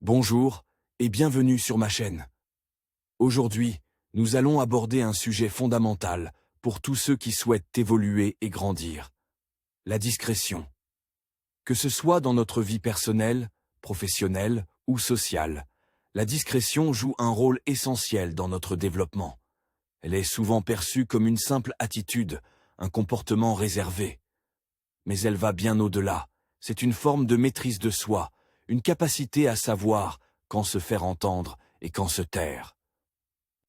Bonjour et bienvenue sur ma chaîne. Aujourd'hui, nous allons aborder un sujet fondamental pour tous ceux qui souhaitent évoluer et grandir. La discrétion. Que ce soit dans notre vie personnelle, professionnelle ou sociale, la discrétion joue un rôle essentiel dans notre développement. Elle est souvent perçue comme une simple attitude, un comportement réservé. Mais elle va bien au-delà. C'est une forme de maîtrise de soi, une capacité à savoir quand se faire entendre et quand se taire.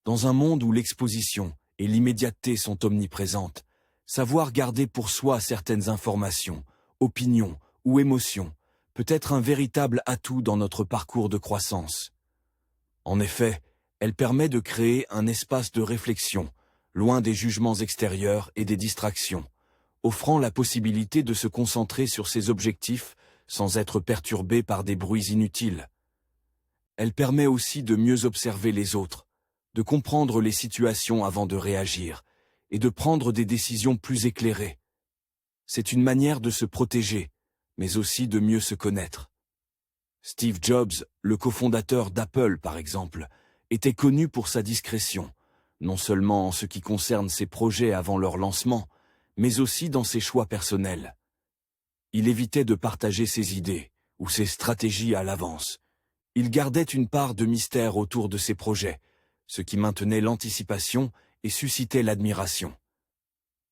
Dans un monde où l'exposition et l'immédiateté sont omniprésentes, savoir garder pour soi certaines informations, opinions ou émotions peut être un véritable atout dans notre parcours de croissance. En effet, elle permet de créer un espace de réflexion, loin des jugements extérieurs et des distractions, offrant la possibilité de se concentrer sur ses objectifs sans être perturbé par des bruits inutiles. Elle permet aussi de mieux observer les autres, de comprendre les situations avant de réagir, et de prendre des décisions plus éclairées. C'est une manière de se protéger, mais aussi de mieux se connaître. Steve Jobs, le cofondateur d'Apple par exemple, était connu pour sa discrétion, non seulement en ce qui concerne ses projets avant leur lancement, mais aussi dans ses choix personnels. Il évitait de partager ses idées ou ses stratégies à l'avance. Il gardait une part de mystère autour de ses projets, ce qui maintenait l'anticipation et suscitait l'admiration.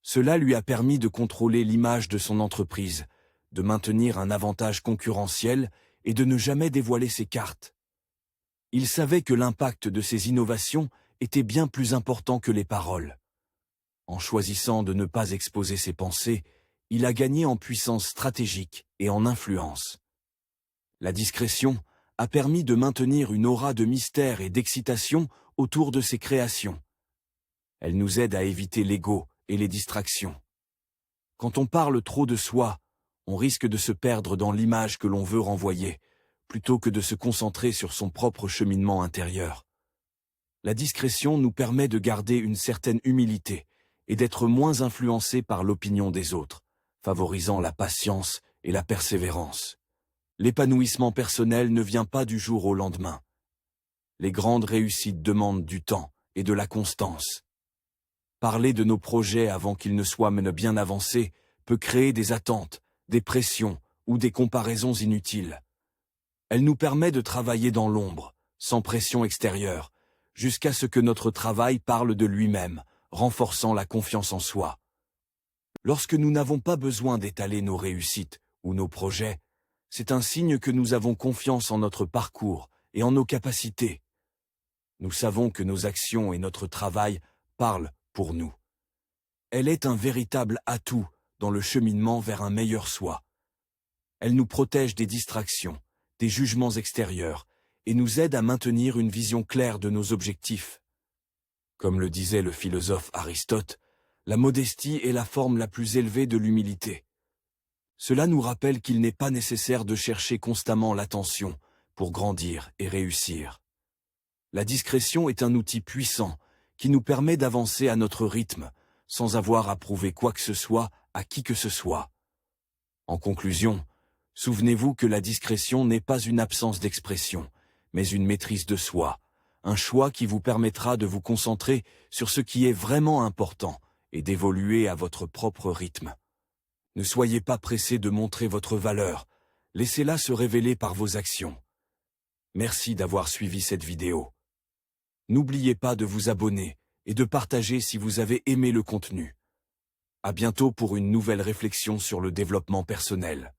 Cela lui a permis de contrôler l'image de son entreprise, de maintenir un avantage concurrentiel et de ne jamais dévoiler ses cartes. Il savait que l'impact de ses innovations était bien plus important que les paroles. En choisissant de ne pas exposer ses pensées, il a gagné en puissance stratégique et en influence. La discrétion a permis de maintenir une aura de mystère et d'excitation autour de ses créations. Elle nous aide à éviter l'ego et les distractions. Quand on parle trop de soi, on risque de se perdre dans l'image que l'on veut renvoyer, plutôt que de se concentrer sur son propre cheminement intérieur. La discrétion nous permet de garder une certaine humilité et d'être moins influencés par l'opinion des autres, favorisant la patience et la persévérance. L'épanouissement personnel ne vient pas du jour au lendemain. Les grandes réussites demandent du temps et de la constance. Parler de nos projets avant qu'ils ne soient même bien avancés peut créer des attentes, des pressions ou des comparaisons inutiles. Elle nous permet de travailler dans l'ombre, sans pression extérieure, jusqu'à ce que notre travail parle de lui-même, renforçant la confiance en soi. Lorsque nous n'avons pas besoin d'étaler nos réussites ou nos projets, c'est un signe que nous avons confiance en notre parcours et en nos capacités. Nous savons que nos actions et notre travail parlent pour nous. Elle est un véritable atout dans le cheminement vers un meilleur soi. Elle nous protège des distractions, des jugements extérieurs, et nous aide à maintenir une vision claire de nos objectifs. Comme le disait le philosophe Aristote, la modestie est la forme la plus élevée de l'humilité. Cela nous rappelle qu'il n'est pas nécessaire de chercher constamment l'attention pour grandir et réussir. La discrétion est un outil puissant qui nous permet d'avancer à notre rythme, sans avoir à prouver quoi que ce soit à qui que ce soit. En conclusion, souvenez-vous que la discrétion n'est pas une absence d'expression, mais une maîtrise de soi, un choix qui vous permettra de vous concentrer sur ce qui est vraiment important et d'évoluer à votre propre rythme. Ne soyez pas pressés de montrer votre valeur, laissez-la se révéler par vos actions. Merci d'avoir suivi cette vidéo. N'oubliez pas de vous abonner et de partager si vous avez aimé le contenu. À bientôt pour une nouvelle réflexion sur le développement personnel.